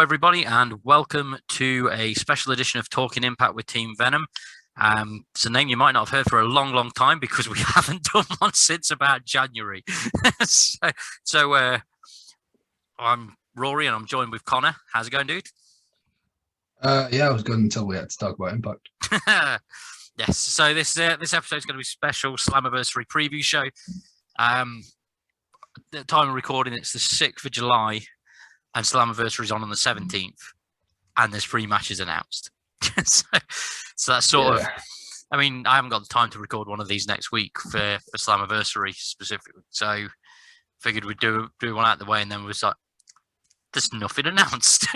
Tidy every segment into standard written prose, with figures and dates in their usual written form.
everybody, and welcome to a special edition of Talking Impact with Team Venom. It's a name you might not have heard for a long, long time because we haven't done one since about January. so I'm Rory, and I'm joined with Connor. How's it going, dude? Yeah, it was good until we had to talk about Impact. Yes. So this episode is going to be a special Slammiversary preview show. At the time of recording, it's the 6th of July. And Slammiversary is on the 17th, and there's 3 matches announced. so that's sort of, I mean, I haven't got the time to record one of these next week for Slammiversary specifically. So figured we'd do one out of the way, and then we was like, there's nothing announced.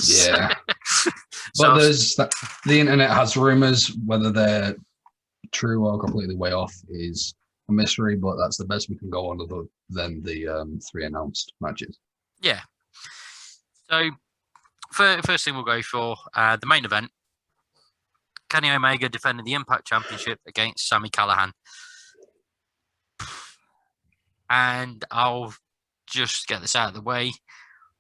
Yeah. But the internet has rumours, whether they're true or completely way off is a mystery, but that's the best we can go on other than the 3 announced matches. Yeah. So, first thing we'll go for the main event. Kenny Omega defending the Impact Championship against Sami Callihan. And I'll just get this out of the way.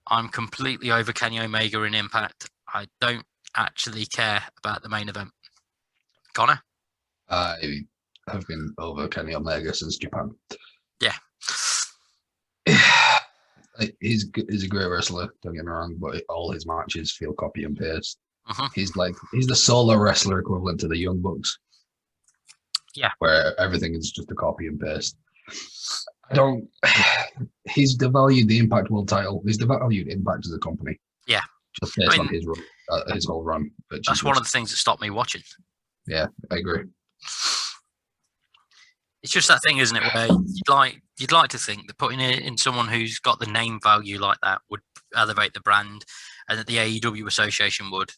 I'm completely over Kenny Omega in Impact. I don't actually care about the main event. Connor? I have been over Kenny Omega since Japan. Yeah. He's a great wrestler, don't get me wrong, but all his matches feel copy and paste. Uh-huh. He's the solo wrestler equivalent to the Young Bucks. Yeah. Where everything is just a copy and paste. He's devalued the Impact World title. He's devalued Impact as a company. Yeah. Just based on his whole run. That's one of the things that stopped me watching. Yeah, I agree. It's just that thing, isn't it, where you'd like to think that putting it in someone who's got the name value like that would elevate the brand, and that the AEW association would.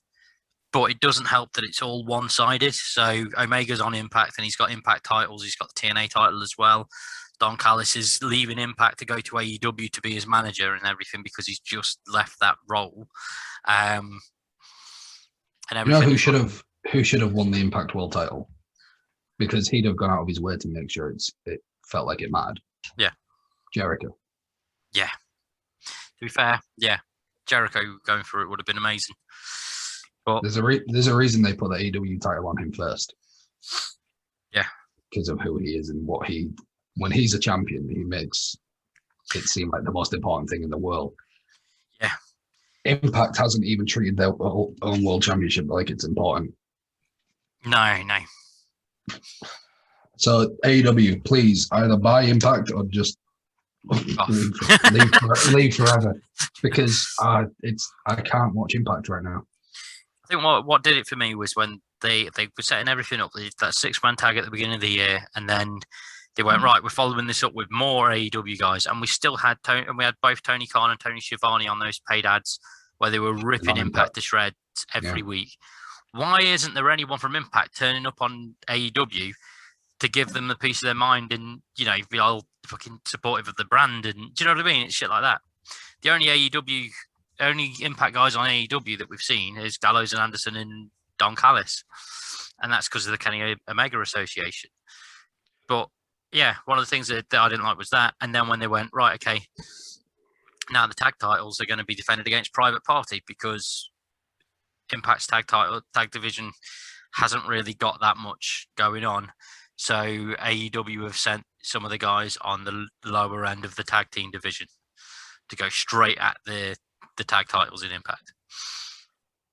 But it doesn't help that it's all one-sided. So Omega's on Impact, and he's got Impact titles. He's got the TNA title as well. Don Callis is leaving Impact to go to AEW to be his manager and everything because he's just left that role. And everything. You know who should have won the Impact World title? Because he'd have gone out of his way to make sure it felt like it mattered. Yeah. Jericho. Yeah. To be fair, yeah. Jericho going for it would have been amazing. But there's a reason they put the AEW title on him first. Yeah. Because of who he is and when he's a champion, he makes it seem like the most important thing in the world. Yeah. Impact hasn't even treated their own world championship like it's important. No. So AEW, please either buy Impact or just leave forever, because I can't watch Impact right now. I think what did it for me was when they were setting everything up, that 6-man tag at the beginning of the year, and then they went, right, we're following this up with more AEW guys, and we still had we had both Tony Khan and Tony Schiavone on those paid ads where they were ripping Impact to shreds every week. Why isn't there anyone from Impact turning up on AEW to give them the piece of their mind and, be all fucking supportive of the brand? And do you know what I mean? It's shit like that. The only Impact guys on AEW that we've seen is Gallows and Anderson and Don Callis. And that's because of the Kenny Omega Association. But yeah, one of the things that I didn't like was that. And then when they went, right, okay, now the tag titles are going to be defended against Private Party because Impact's tag division hasn't really got that much going on. So AEW have sent some of the guys on the lower end of the tag team division to go straight at the tag titles in Impact.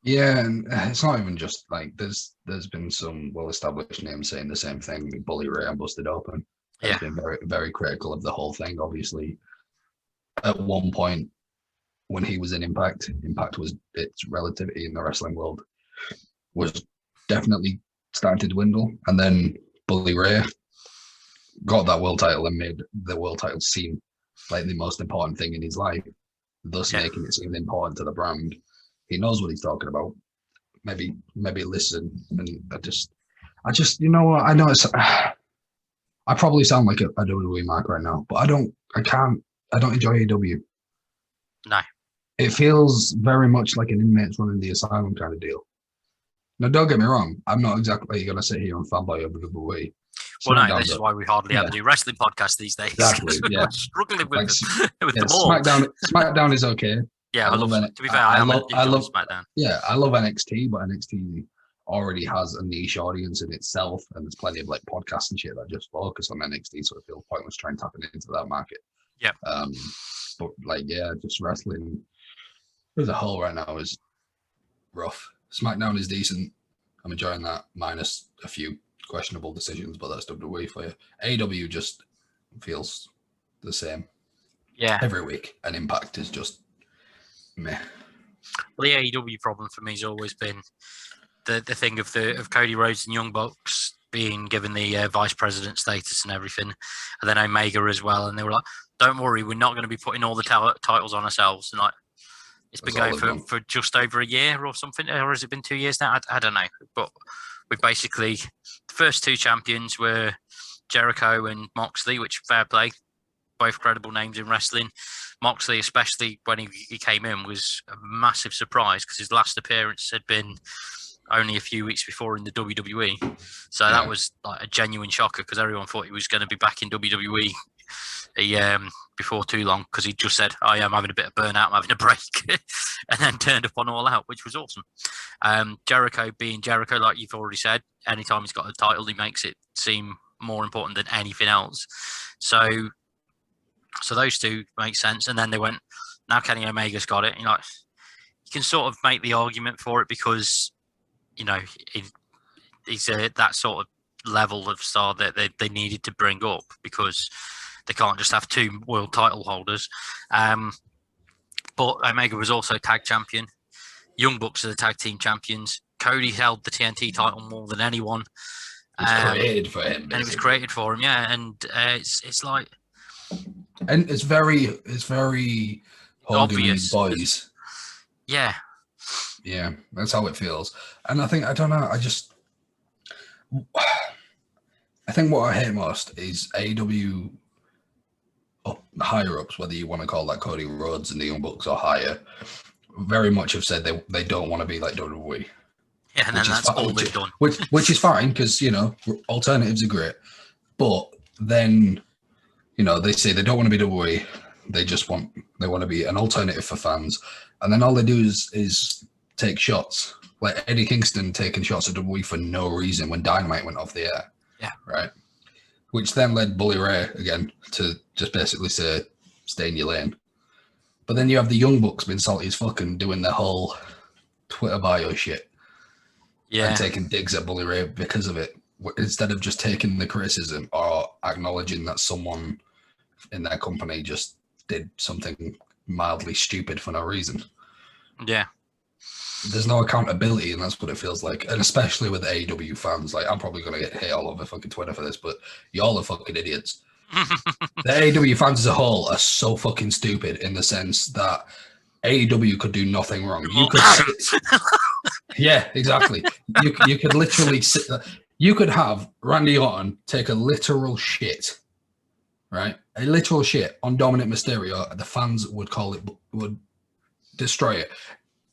Yeah, and it's not even just like there's been some well-established names saying the same thing. Bully Ray and Busted Open has been very, very critical of the whole thing. Obviously, at one point when he was in Impact was its relativity in the wrestling world was definitely starting to dwindle, and then Bully Ray got that world title and made the world title seem like the most important thing in his life, thus making it seem important to the brand. He knows what he's talking about. Maybe listen. And I just I know I probably sound like a WWE mark right now, but I don't enjoy AEW. No. It feels very much like an inmates running the asylum kind of deal. Now, don't get me wrong. I'm not exactly going to sit here and fanboy over WWE. Well, no, this is why we hardly ever do wrestling podcasts these days. Exactly, yeah. We're struggling with them all. SmackDown SmackDown is okay. Yeah, I love. To be fair, I love SmackDown. Yeah, I love NXT, but NXT already has a niche audience in itself, and there's plenty of like podcasts and shit that just focus on NXT, so it feels pointless trying to tap into that market. Yeah. But like, yeah, just wrestling as a whole right now is rough. SmackDown is decent. I'm enjoying that, minus a few questionable decisions, but that's WWE for you. AEW just feels the same. Yeah. Every week, and Impact is just meh. Well, the AEW problem for me has always been the thing of Cody Rhodes and Young Bucks being given the vice president status and everything, and then Omega as well. And they were like, "Don't worry, we're not going to be putting all the titles on ourselves." And like, it's been going for just over a year or something, or has it been 2 years now? I don't know. But we basically, the first two champions were Jericho and Moxley, which fair play, both credible names in wrestling. Moxley, especially when he came in, was a massive surprise because his last appearance had been only a few weeks before in the WWE. So that was like a genuine shocker because everyone thought he was going to be back in WWE before too long because he just said, "I am having a bit of burnout, I'm having a break," and then turned up on All Out, which was awesome. Jericho being Jericho, like you've already said, anytime he's got a title, he makes it seem more important than anything else. So those two make sense. And then they went, now Kenny Omega's got it. You know, you can sort of make the argument for it because, you know, he's that sort of level of star that they needed to bring up because they can't just have two world title holders. But Omega was also tag champion. Young Bucks are the tag team champions. Cody held the TNT title more than anyone. It was created for him. Basically. And it was created for him, yeah. And it's like... And it's very Hogan obvious. Boys. Yeah. Yeah, that's how it feels. And I think, I don't know, I think what I hate most is AEW higher ups, whether you want to call that Cody Rhodes and the Young Bucks or higher, very much have said they don't want to be like WWE. Yeah, and then that's all they've done. Which is fine because, you know, alternatives are great. But then, you know, they say they don't want to be WWE. They want to be an alternative for fans. And then all they do is take shots. Like Eddie Kingston taking shots at WWE for no reason when Dynamite went off the air. Yeah. Right. Which then led Bully Ray again to just basically say, stay in your lane. But then you have the Young Bucks being salty as fuck and doing their whole Twitter bio shit. Yeah. And taking digs at Bully Ray because of it, instead of just taking the criticism or acknowledging that someone in their company just did something mildly stupid for no reason. Yeah. There's no accountability, and that's what it feels like. And especially with AEW fans, like I'm probably going to get hate all over fucking Twitter for this, but y'all are fucking idiots. The AEW fans as a whole are so fucking stupid in the sense that AEW could do nothing wrong. You could sit... Yeah, exactly. You could literally sit there. You could have Randy Orton take a literal shit, right? A literal shit on Dominic Mysterio. The fans would destroy it.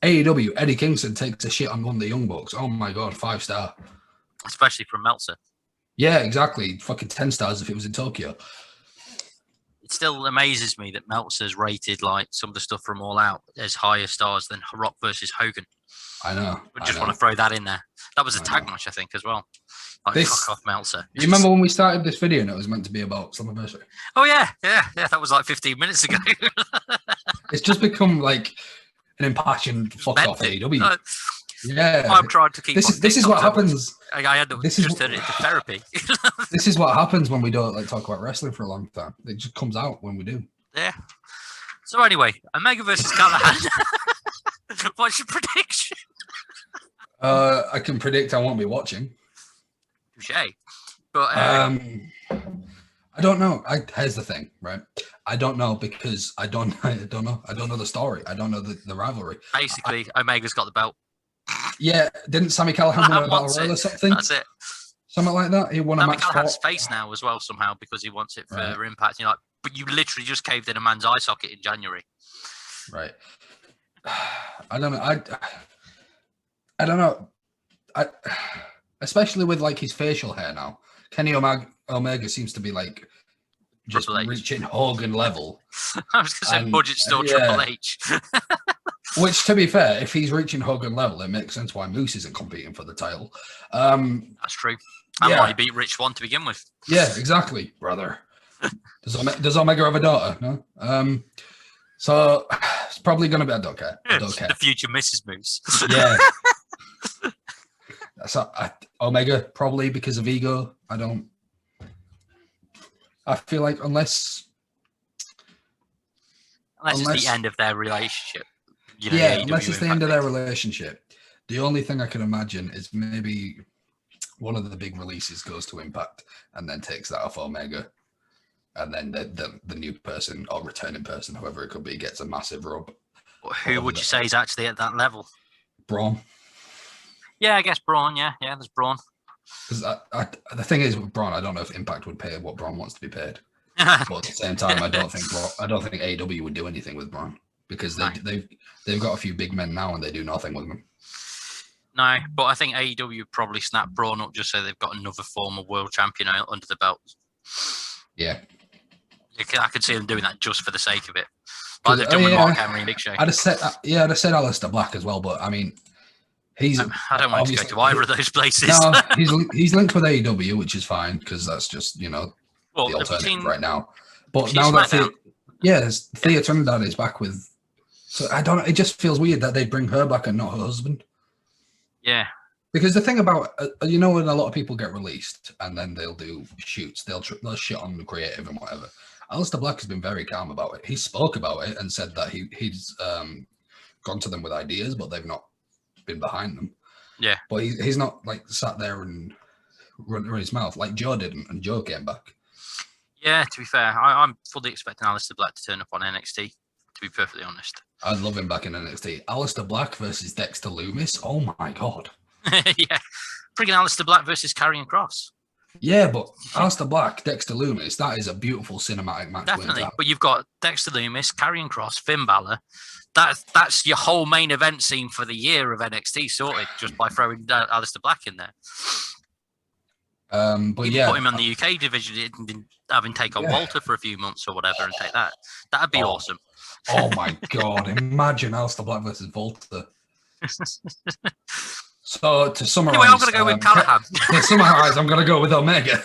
AEW, Eddie Kingston takes a shit on one of the Young Bucks. Oh my God, 5-star. Especially from Meltzer. Yeah, exactly. Fucking 10 stars if it was in Tokyo. It still amazes me that Meltzer's rated like some of the stuff from All Out as higher stars than Rock versus Hogan. I know. I just want to throw that in there. That was a tag match, I think, as well. Like, fuck off, Meltzer. You remember when we started this video and it was meant to be about Slammiversary? Oh, yeah. That was like 15 minutes ago. It's just become like an impassioned fuck off AEW. Yeah. I'm trying to keep this is what happens. I end up just turning it into therapy. This is what happens when we don't like talk about wrestling for a long time. It just comes out when we do. Yeah. So anyway, Omega versus Callahan. What's your prediction? I can predict I won't be watching. Touché. But I don't know. Here's the thing, right? I don't know because I don't know. I don't know the story. I don't know the rivalry. Basically, Omega's got the belt. Yeah, didn't Sami Callihan win a battle royal or something? That's it. Something like that. He won a match. Sami Callihan's face now as well somehow because he wants it for Impact. You're like, but you literally just caved in a man's eye socket in January. Right. I don't know. I don't know. Especially with like his facial hair now. Kenny Omega seems to be like just reaching Hogan level. I was going to say budget still Triple H. Which, to be fair, if he's reaching Hogan level, it makes sense why Moose isn't competing for the title. That's true. And why he beat Rich Swann to begin with. Yeah, exactly, brother. Does Omega have a daughter? No. So it's probably going to be. I don't care. The future Mrs. Moose. Yeah. So Omega probably because of ego. I feel like unless it's the end of their relationship. Unless it's the end of their relationship. The only thing I can imagine is maybe one of the big releases goes to Impact and then takes that off Omega. And then the new person or returning person, whoever it could be, gets a massive rub. Who would you say is actually at that level? Braun. Yeah, I guess Braun. Yeah, there's Braun. Because the thing is with Braun, I don't know if Impact would pay what Braun wants to be paid. But at the same time, I don't think AEW would do anything with Braun because they've got a few big men now and they do nothing with them. No, but I think AEW would probably snap Braun up just so they've got another former world champion under the belt. Yeah. I could see them doing that just for the sake of it. Like they've done with Mark Henry and Big Show. I'd have said Aleister Black as well, but I mean, I don't want to go to either of those places. No, he's linked with AEW, which is fine because that's just the alternative right now. But now that Thea Trinidad is back with, so I don't. It just feels weird that they bring her back and not her husband. Yeah. Because the thing about when a lot of people get released and then they'll do shoots, they'll shit on the creative and whatever. Aleister Black has been very calm about it. He spoke about it and said that he's gone to them with ideas, but they've not been behind them. Yeah. But he's not like sat there and run his mouth like Joe did, and Joe came back. Yeah, to be fair, I'm fully expecting Aleister Black to turn up on NXT, to be perfectly honest. I'd love him back in NXT. Aleister Black versus Dexter Lumis. Oh my God. Yeah. Freaking Aleister Black versus Karrion Kross. Yeah, but Aleister Black, Dexter Lumis, that is a beautiful cinematic match. Definitely. But you've got Dexter Lumis, Karrion Kross, Finn Balor. That's your whole main event scene for the year of NXT sorted just by throwing Aleister Black in there. But you put him on the UK division and have him take on Walter for a few months or whatever and take that. That'd be awesome. Oh my God. Imagine Aleister Black versus Walter. So to summarize, anyway, I'm going to go with Callahan. To summarize, I'm going to go with Omega.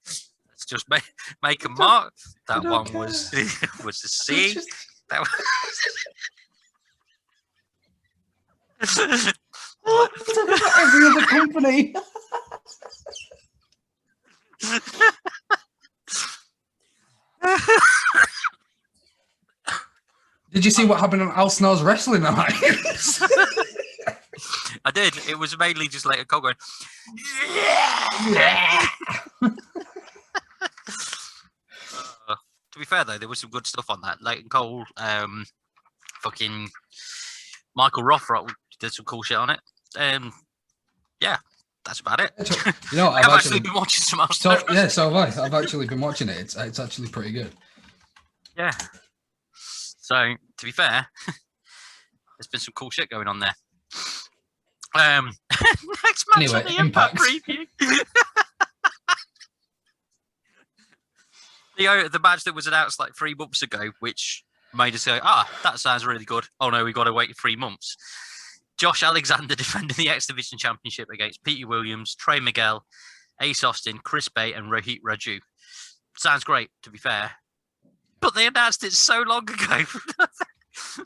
Let's just make a mark. That one was a C. That was... Every other company. Did you see what happened on Al Snow's wrestling night? I did. It was mainly just like a Cole going, to be fair, though, there was some good stuff on that. Leighton Cole, fucking Michael Rothrock did some cool shit on it. Yeah, that's about it. I've actually been watching some else. So have I. I've actually been watching it. It's actually pretty good. Yeah. So, to be fair, there's been some cool shit going on there. Next match on the Impact preview. The match that was announced like 3 months ago, which made us go, that sounds really good. Oh no, we've got to wait 3 months. Josh Alexander defending the X Division Championship against Petey Williams, Trey Miguel, Ace Austin, Chris Bay, and Rohit Raju. Sounds great, to be fair. But they announced it so long ago.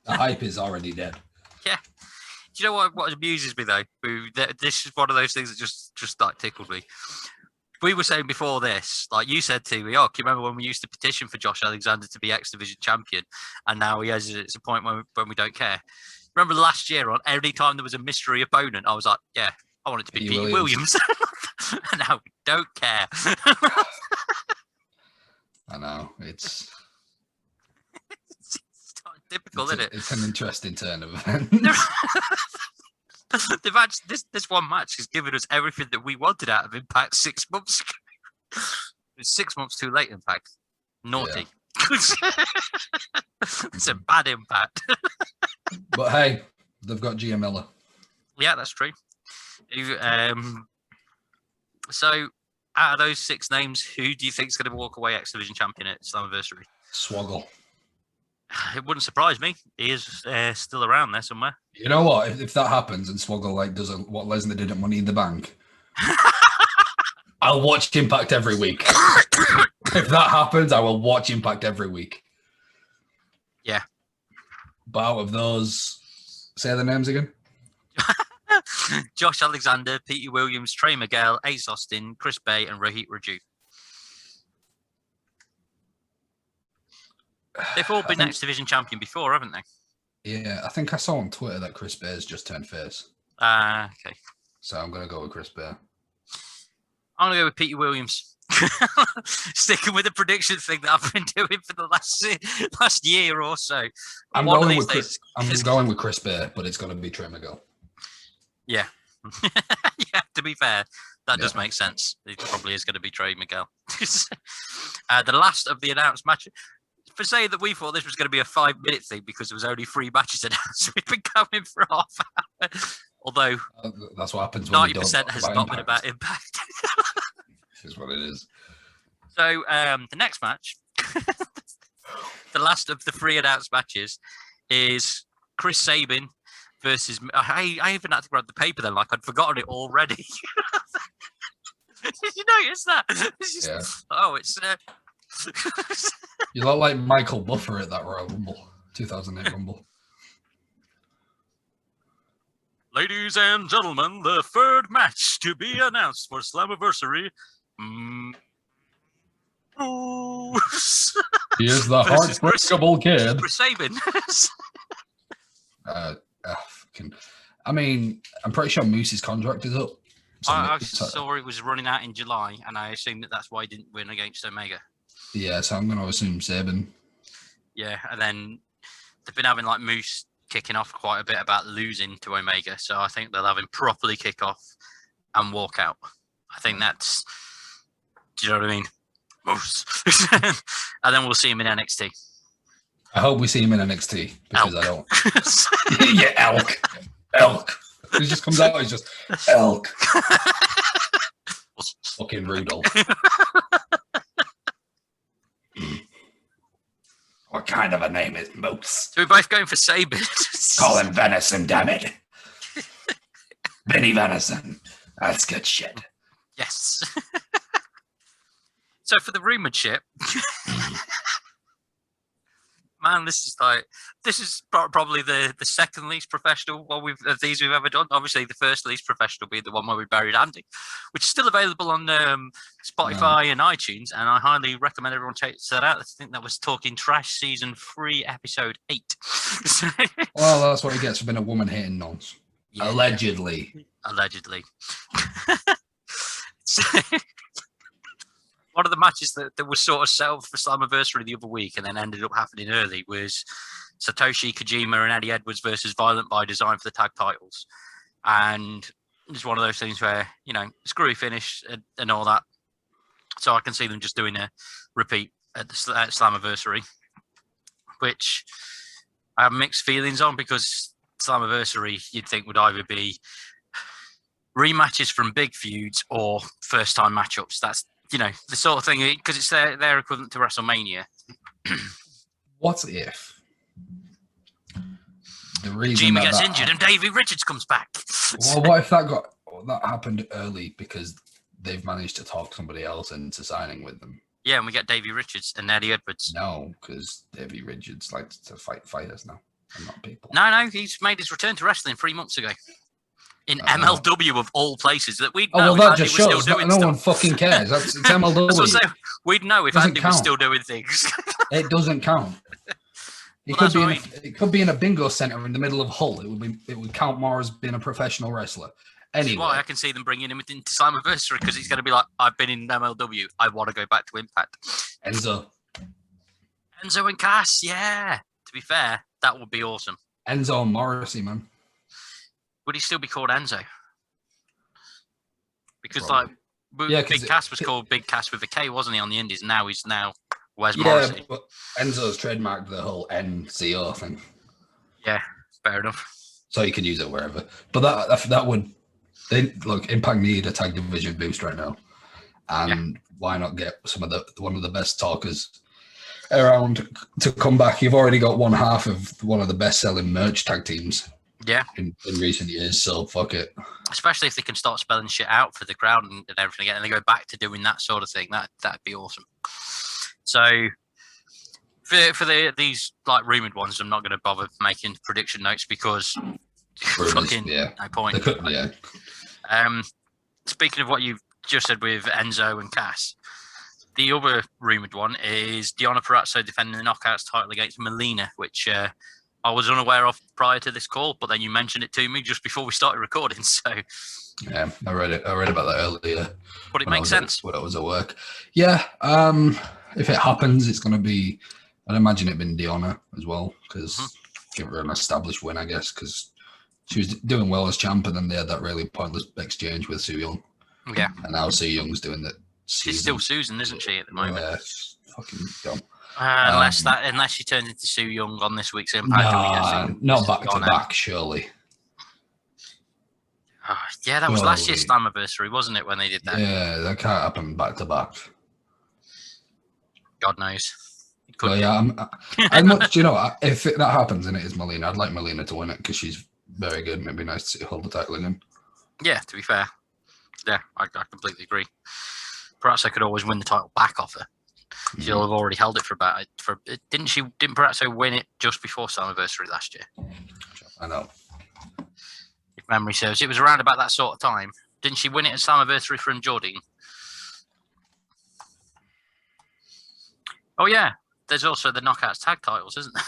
The hype is already dead. Yeah. Do you know what amuses me though? This is one of those things that just like tickled me. We were saying before this, like you said to me, can you remember when we used to petition for Josh Alexander to be X Division champion, and now it's a point when we don't care. Remember last year, on every time there was a mystery opponent, I was like, yeah, I want it to be Pete Williams. And now we don't care. I know it's typical, isn't it? It's an interesting turn of events. This one match has given us everything that we wanted out of Impact 6 months ago. It's 6 months too late, in fact. Naughty. Yeah. It's a bad Impact. But hey, they've got Gia Miller. Yeah, that's true. So, out of those 6 names, who do you think is going to walk away X Division champion at Slammiversary? Swoggle. It wouldn't surprise me. He is still around there somewhere. You know what? If that happens and Swoggle does what Lesnar did at Money in the Bank, I'll watch Impact every week. If that happens, I will watch Impact every week. Yeah. But out of those, say the names again. Josh Alexander, Petey Williams, Trey Miguel, Ace Austin, Chris Bay, and Rohit Raju. They've all been X Division champion before, haven't they? Yeah, I think I saw on Twitter that Chris Bay's just turned face. Okay. So I'm going to go with Chris Bay. I'm going to go with Petey Williams. Sticking with the prediction thing that I've been doing for the last year or so. I'm going with Chris Bay, but it's going to be Trey Miguel. Yeah. Yeah, to be fair, that does make sense. It probably is going to be Trey Miguel. The last of the announced matches. For saying that we thought this was going to be a 5-minute thing because there was only 3 matches announced. We've been coming for half an hour. Although that's what happens when 90% has not been about Impact. This is what it is. So the next match, the last of the 3 announced matches, is Chris Sabin versus. I even had to grab the paper then, like I'd forgotten it already. Did you notice that? Yeah. Oh, it's. You look like Michael Buffer at that Royal Rumble, 2008 Rumble. Ladies and gentlemen, the 3rd match to be announced for Slammiversary. He is the heartbreakable kid. Chris Sabin. I mean, I'm pretty sure Moose's contract is up. I saw it was running out in July, and I assumed that's why he didn't win against Omega. Yeah, so I'm going to assume Sabin. Yeah, and then they've been having like Moose kicking off quite a bit about losing to Omega, so I think they'll have him properly kick off and walk out. I think that's, do you know what I mean? Moose. And then we'll see him in NXT. I hope we see him in NXT because Elk. I don't. Yeah, elk. He just comes out, he's just elk. Fucking Rudolph. What kind of a name is Moose? So we're both going for Sabin. Call him Venison, damn it. Benny Venison. That's good shit. Yes. So for the rumored shit, man, this is probably the second least professional one of these we've ever done. Obviously, the first least professional being the one where we buried Andy, which is still available on Spotify and iTunes, and I highly recommend everyone check that out. I think that was Talking Trash Season 3, Episode 8. Well, that's what he gets for being a woman hating nonce. Yeah. Allegedly. One of the matches that was sort of settled for Slammiversary the other week and then ended up happening early was Satoshi Kojima and Eddie Edwards versus Violent by Design for the tag titles. And it's one of those things where, you know, screwy finish and all that. So I can see them just doing a repeat at Slammiversary, which I have mixed feelings on because Slammiversary you'd think would either be rematches from big feuds or first-time matchups. That's, you know, the sort of thing, because it's their equivalent to WrestleMania. What if the reason Jimmy gets injured and Davey Richards comes back? Well, what if that happened early because they've managed to talk somebody else into signing with them? Yeah, and we get Davey Richards and Eddie Edwards. No, because Davey Richards likes to fight fighters now and not people. No, he's made his return to wrestling 3 months ago. In MLW of all places that we'd know. Oh, well, that just shows no one fucking cares. It's MLW. We'd know if Andy was still doing things. It doesn't count. It could be in a bingo center in the middle of Hull. It would count more as being a professional wrestler. Anyway, that's why I can see them bringing him into Slammiversary because he's going to be like, I've been in MLW. I want to go back to Impact. Enzo and Cass, yeah. To be fair, that would be awesome. Enzo and Morrissey, man. Would he still be called Enzo? Because Big Cass was called Big Cass with a K, wasn't he, on the Indies? Now he's where's Morrissey? Yeah, but Enzo's trademarked the whole NCO thing. Yeah, fair enough. So you can use it wherever. But that would Impact need a tag division boost right now, and why not get one of the best talkers around to come back. You've already got one half of one of the best-selling merch tag teams. Yeah. In recent years, so fuck it. Especially if they can start spelling shit out for the crowd and everything again, and they go back to doing that sort of thing. That'd be awesome. So for these like rumored ones, I'm not going to bother making prediction notes because fucking no point. Speaking of what you've just said with Enzo and Cass, the other rumored one is Deonna Purrazzo defending the Knockouts title against Melina, which I was unaware of prior to this call, but then you mentioned it to me just before we started recording. So yeah, I read about that earlier. But it makes sense. When I was at work. Yeah. If it happens, it's going to be. I'd imagine it'd been Deonna as well because give her an established win, I guess, because she was doing well as champ, and then they had that really pointless exchange with Su Yung. Yeah. And now Su Young's doing that. She's still Susan, isn't she, at the moment? Yeah, fucking dumb. Unless she turns into Su Yung on this week's Impact. Not back to back, surely. Yeah, that was last year's Slammiversary, wasn't it, when they did that? Yeah, that can't happen back to back. God knows. But yeah, you know, if that happens and it is Melina, I'd like Melina to win it because she's very good and it'd be nice to see her hold the title again. Yeah, to be fair. Yeah, I completely agree. Perhaps I could always win the title back off her. She'll have already held it didn't Purrazzo win it just before Slammiversary last year? I know. If memory serves, it was around about that sort of time. Didn't she win it at Slammiversary from Jordan? Oh yeah, there's also the Knockouts tag titles, isn't there?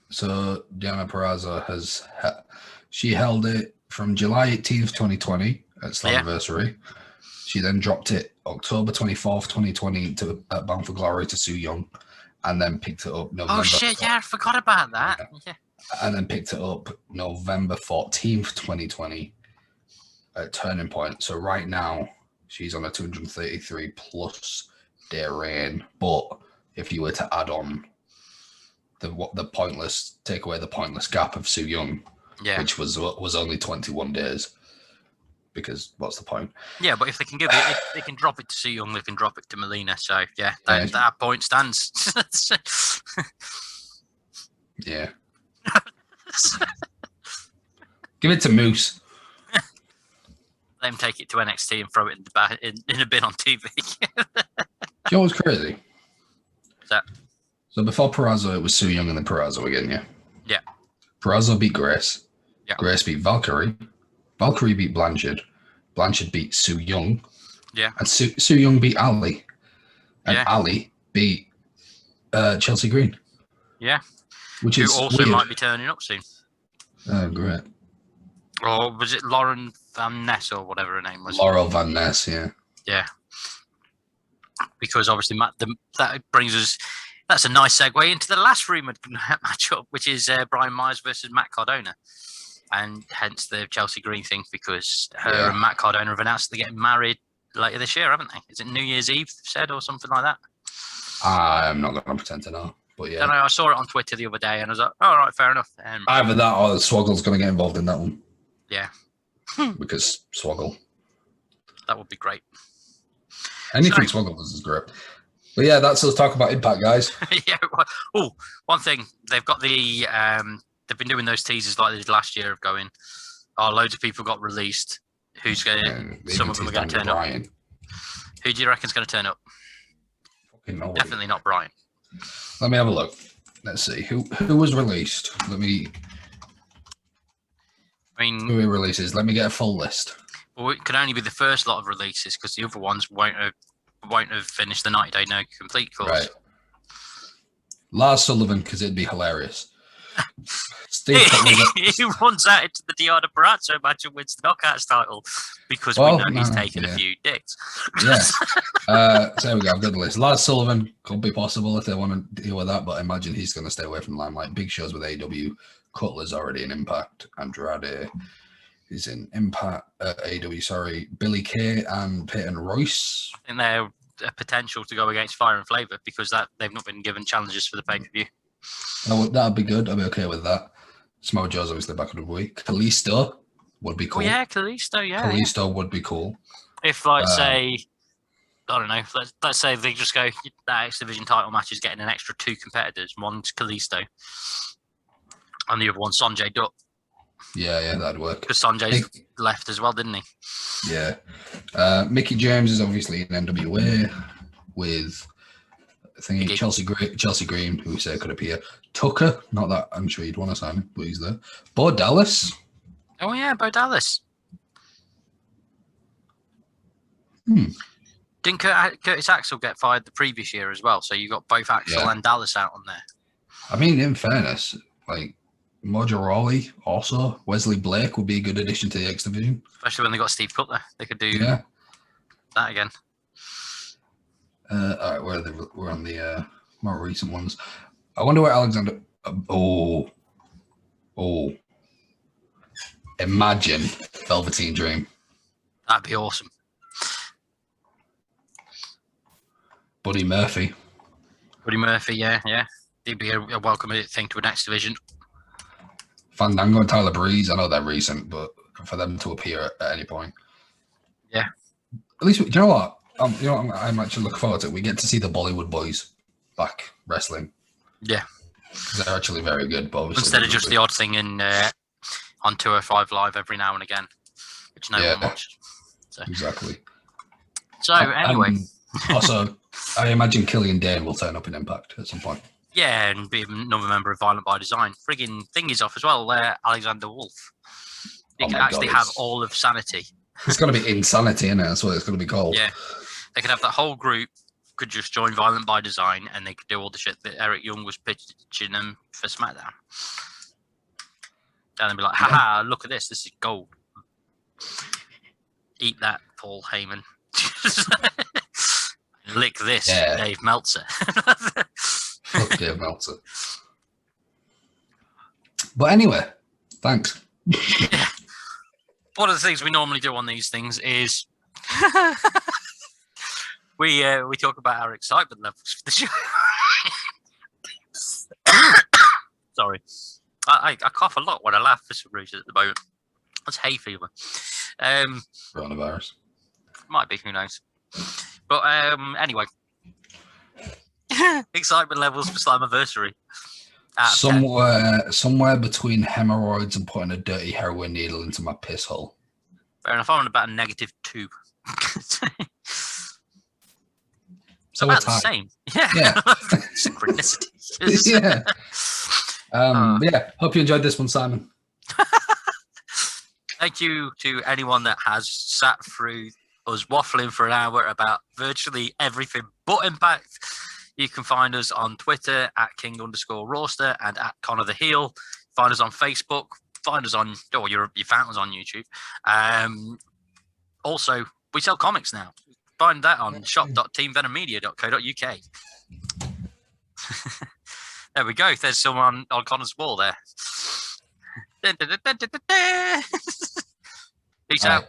So Deonna Purrazzo she held it from July 18th, 2020 at Slammiversary. Yeah. She then dropped it October 24th, 2020 at Bound for Glory to Su Yung, and then picked it up November. Oh shit! Yeah, I forgot about that. Yeah. And then picked it up November 14th, 2020 at Turning Point. So right now she's on a 233 plus day reign. But if you were to add on take away the pointless gap of Su Yung, which was only 21 days, because what's the point? Yeah, but if they can they can drop it to Su Yung, they can drop it to Melina. So yeah, that point stands. Yeah. Give it to Moose. Let him take it to NXT and throw it in a bin on TV. You know what's crazy? What's that? So before Purrazzo, it was Su Yung and then Purrazzo again, yeah? Yeah. Purrazzo beat Grace. Yeah. Grace beat Valkyrie. Valkyrie beat Blanchard. Blanchard beat Su Yung. Yeah. And Su Yung beat Ali. And Ali beat Chelsea Green. Yeah. Which Who is also weird. might be turning up soon. Oh, great. Or was it Lauren Van Ness or whatever her name was? Laurel Van Ness, yeah. Yeah. Because obviously that brings us... That's a nice segue into the last rumoured matchup, which is Brian Myers versus Matt Cardona. And hence the Chelsea Green thing, because her and Matt Cardona have announced they're getting married later this year, haven't they? Is it New Year's Eve, said, or something like that? I'm not going to pretend to know, but yeah. I don't know, I saw it on Twitter the other day, and I was like, all right, fair enough. Either that or Swoggle's going to get involved in that one. Yeah. Because Swoggle. That would be great. Anything Swoggle does is great. But yeah, that's us talk about Impact, guys. Yeah. Oh, one thing. They've got the... they've been doing those teasers like they did last year of going, loads of people got released. Who's going to... Some of them are going to turn up. Who do you reckon's going to turn up? Fucking nobody. Definitely not Brian. Let me have a look. Let's see. Who was released? Who releases? Let me get a full list. Well, it can only be the first lot of releases because the other ones won't have finished the 90-day no complete course. Right. Lars Sullivan, because it'd be hilarious. Steve he runs out into the Deonna Purrazzo match and wins the Knockouts title because we know he's taken a few dicks. Yes. So there we go. I've got the list. Lars Sullivan could be possible if they want to deal with that, but I imagine he's going to stay away from the limelight. Big shows with AEW. Cutler's already in Impact. Andrade is in Impact. AEW, sorry. Billy Kay and Peyton Royce. I think they're a potential to go against Fire and Flavor because they've not been given challenges for the pay-per-view. That'd be good. I'd be okay with that. Samoa Joe's obviously back on the week. Kalisto would be cool. Oh yeah, Kalisto, yeah. Kalisto would be cool. If like say, I don't know, let's say they just go that X Division title match is getting an extra 2 competitors. One's Kalisto, and the other one's Sanjay Dutt. Yeah, that'd work. Because Sanjay's left as well, didn't he? Yeah. Mickey James is obviously in NWA with Chelsea Green, who we say could appear. Tucker, not that I'm sure you'd want to sign him, but he's there. Bo Dallas. Oh yeah, Bo Dallas. Didn't Curtis Axel get fired the previous year as well? So you got both Axel and Dallas out on there. I mean, in fairness, like Mojo Rawley, also Wesley Blake would be a good addition to the X Division. Especially when they got Steve Cutler. They could do that again. All right, we're on the more recent ones. I wonder where Alexander. Imagine Velveteen Dream. That'd be awesome. Buddy Murphy, yeah. He'd be a welcome thing to an X Division. Fandango and Tyler Breeze. I know they're recent, but for them to appear at any point. Yeah. At least, do you know what? I'm actually looking forward to it. We get to see the Bollywood boys back wrestling. Yeah. They're actually very good, but obviously instead of just the odd thing in on 205 Live every now and again, which no one watches. So. Exactly. So, anyway. Also, I imagine Killian Dane will turn up in Impact at some point. Yeah, and be another member of Violent by Design. Friggin' thing is off as well, Alexander Wolf. They could actually have all of Sanity. It's going to be Insanity, isn't it? That's what it's going to be called. Yeah. They could have that whole group, could just join Violent by Design, and they could do all the shit that Eric Young was pitching them for SmackDown. And they'd be like, haha, look at this. This is gold. Eat that, Paul Heyman. Lick this, Dave Meltzer. Fuck Dave Meltzer. But anyway, thanks. Yeah. One of the things we normally do on these things is we talk about our excitement levels for the show. Sorry. I cough a lot when I laugh for some reason at the moment. That's hay fever. Coronavirus. Might be, who knows. But anyway, excitement levels for Slammiversary. Somewhere between hemorrhoids and putting a dirty heroin needle into my piss hole. Fair enough. I'm on about a -2. So about the same. Yeah. Synchronicity. Yeah. Yeah. Hope you enjoyed this one, Simon. Thank you to anyone that has sat through us waffling for an hour about virtually everything but Impact. You can find us on Twitter at @King_Roster and at Connor the Heel. Find us on Facebook. Find us on, you found us on YouTube. Also, we sell comics now. Find that on shop.teamvenommedia.co.uk. There we go. There's someone on Connor's wall there. Peace out.